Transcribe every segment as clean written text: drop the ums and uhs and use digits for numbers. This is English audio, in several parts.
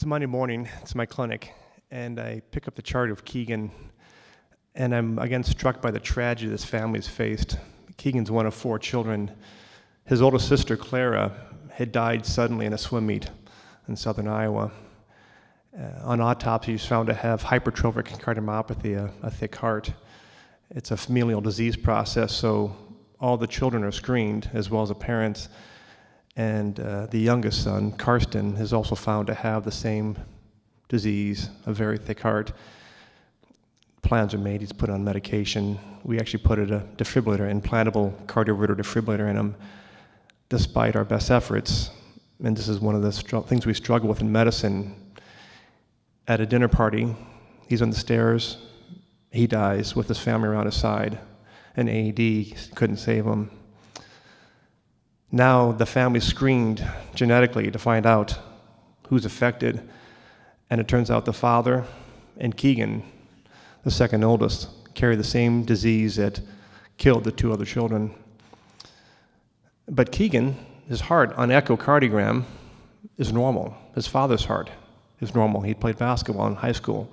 It's Monday morning, it's my clinic, and I pick up the chart of Keegan, and I'm again struck by the tragedy this family's faced. Keegan's one of 4 children. His oldest sister, Clara, had died suddenly in a swim meet in southern Iowa. On autopsy, she's found to have hypertrophic cardiomyopathy, a thick heart. It's a familial disease process, so all the children are screened, as well as the parents. And the youngest son, Karsten, is also found to have the same disease, a very thick heart. Plans are made, he's put on medication. We actually put a defibrillator, implantable cardioverter defibrillator in him, despite our best efforts. And this is one of the things we struggle with in medicine. At a dinner party, he's on the stairs, he dies with his family around his side. An AED couldn't save him. Now the family's screened genetically to find out who's affected, and it turns out the father and Keegan, the second oldest, carry the same disease that killed the 2 other children. But Keegan, his heart on echocardiogram is normal. His father's heart is normal. He played basketball in high school.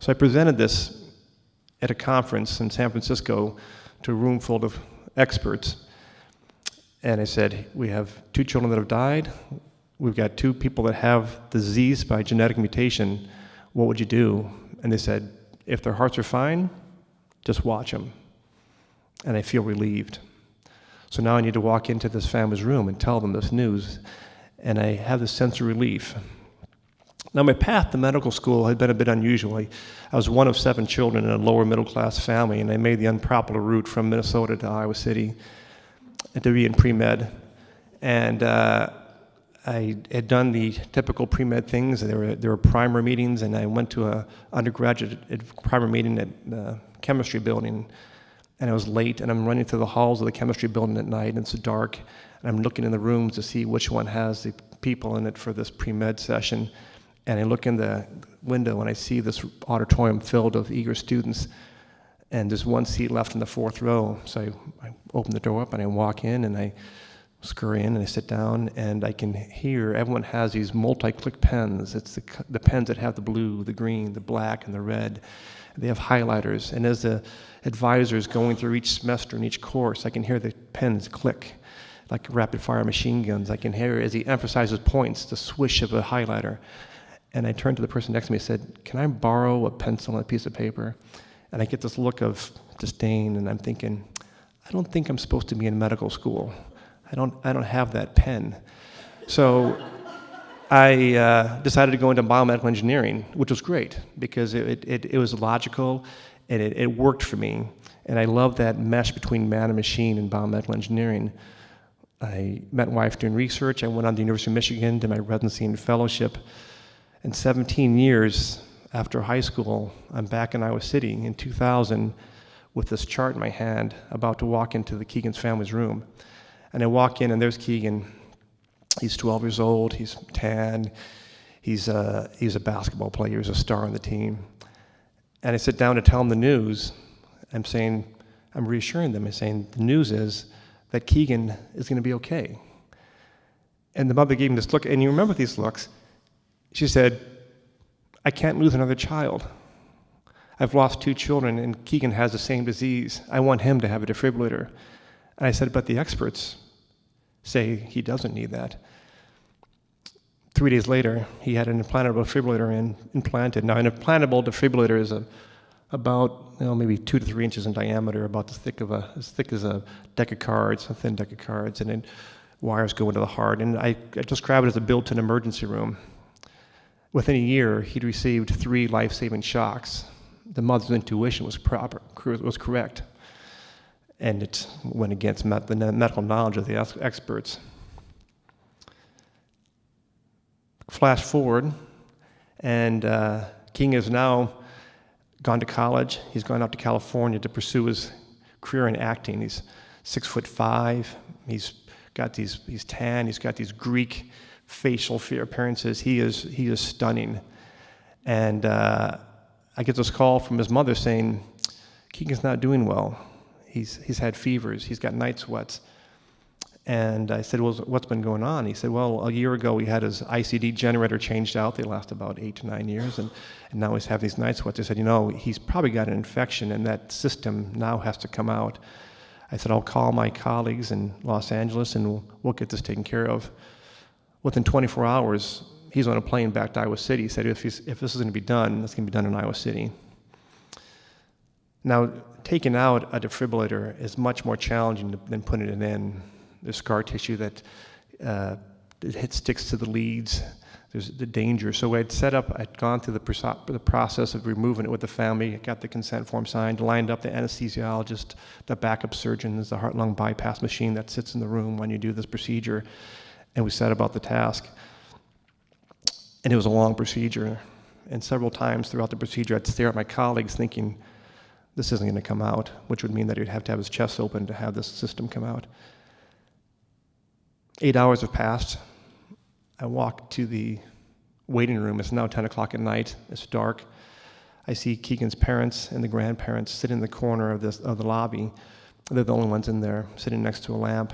So I presented this at a conference in San Francisco to a room full of experts. And I said, we have 2 children that have died. We've got 2 people that have disease by genetic mutation. What would you do? And they said, if their hearts are fine, just watch them. And I feel relieved. So now I need to walk into this family's room and tell them this news. And I have this sense of relief. Now my path to medical school had been a bit unusual. I was one of 7 children in a lower middle class family, and I made the unpopular route from Minnesota to Iowa City to be in pre-med. And I had done the typical pre-med things. There were primer meetings, and I went to a undergraduate primer meeting at the chemistry building, and I was late, and I'm running through the halls of the chemistry building at night, and it's dark, and I'm looking in the rooms to see which one has the people in it for this pre-med session. And I look in the window, and I see this auditorium filled with eager students, and there's 1 seat left in the 4th row. So I open the door up, and I walk in, and I scurry in, and I sit down, and I can hear everyone has these multi-click pens. It's the pens that have the blue, the green, the black, and the red. They have highlighters, and as the advisors going through each semester and each course, I can hear the pens click like rapid-fire machine guns. I can hear, as he emphasizes points, the swish of a highlighter. And I turned to the person next to me and said, can I borrow a pencil and a piece of paper? And I get this look of disdain, and I'm thinking, I don't think I'm supposed to be in medical school. I don't have that pen. So I decided to go into biomedical engineering, which was great because it was logical, and it worked for me. And I love that mesh between man and machine in biomedical engineering. I met my wife doing research. I went on to the University of Michigan, did my residency and fellowship. And 17 years after high school, I'm back in Iowa City in 2000 with this chart in my hand, about to walk into the Keegan's family's room. And I walk in, and there's Keegan. He's 12 years old, he's tan, he's a basketball player, he's a star on the team. And I sit down to tell him the news. I'm reassuring them. I'm saying, the news is that Keegan is going to be okay. And the mother gave him this look, and you remember these looks. She said, I can't lose another child. I've lost 2 children, and Keegan has the same disease. I want him to have a defibrillator. And I said, but the experts say he doesn't need that. 3 days later, he had an implantable defibrillator implanted. Now, an implantable defibrillator is about maybe 2 to 3 inches in diameter, about as thick as a deck of cards, a thin deck of cards, and then wires go into the heart. And I describe it as a built-in emergency room. Within a year, he'd received 3 life-saving shocks. The mother's intuition was correct, and it went against the medical knowledge of the experts. Flash forward, and King has now gone to college. He's gone out to California to pursue his career in acting. He's 6'5". He's tan. He's got these Greek facial appearances. He is stunning. And I get this call from his mother saying, Keegan's not doing well. He's had fevers. He's got night sweats. And I said, well, what's been going on? He said, well, a year ago we had his ICD generator changed out. They last about 8 to 9 years, and now he's having these night sweats. I said, he's probably got an infection, and that system now has to come out. I said, I'll call my colleagues in Los Angeles, and we'll get this taken care of. Within 24 hours, he's on a plane back to Iowa City. He said, if this is going to be done, it's going to be done in Iowa City. Now, taking out a defibrillator is much more challenging than putting it in. There's scar tissue that sticks to the leads. There's the danger. So I'd gone through the process of removing it with the family, got the consent form signed, lined up the anesthesiologist, the backup surgeon. There's the heart-lung bypass machine that sits in the room when you do this procedure, and we set about the task. And it was a long procedure, and several times throughout the procedure, I'd stare at my colleagues thinking, this isn't going to come out, which would mean that he'd have to have his chest open to have this system come out. 8 hours have passed. I walk to the waiting room. It's now 10 o'clock at night. It's dark. I see Keegan's parents and the grandparents sit in the corner of the lobby. They're the only ones in there, sitting next to a lamp.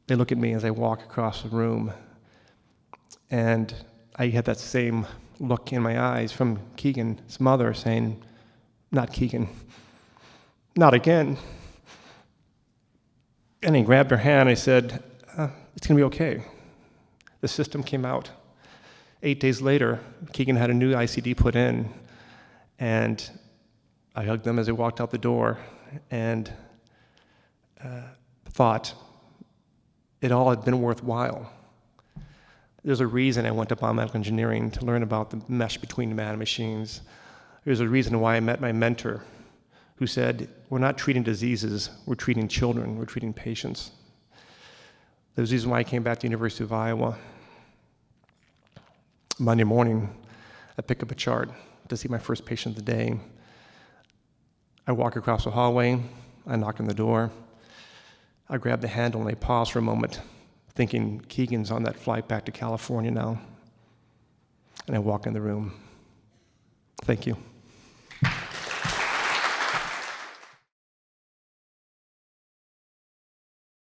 They look at me as I walk across the room, and I had that same look in my eyes from Keegan's mother saying, not Keegan, not again. And he grabbed her hand. I said, it's going to be okay. The system came out. 8 days later, Keegan had a new ICD put in, and I hugged them as I walked out the door and thought it all had been worthwhile. There's a reason I went to biomedical engineering, to learn about the mesh between man and machines. There's a reason why I met my mentor, who said, we're not treating diseases, we're treating children, we're treating patients. There's a reason why I came back to the University of Iowa. Monday morning, I pick up a chart to see my first patient of the day. I walk across the hallway, I knock on the door, I grab the handle and I pause for a moment, thinking Keegan's on that flight back to California now. And I walk in the room. Thank you.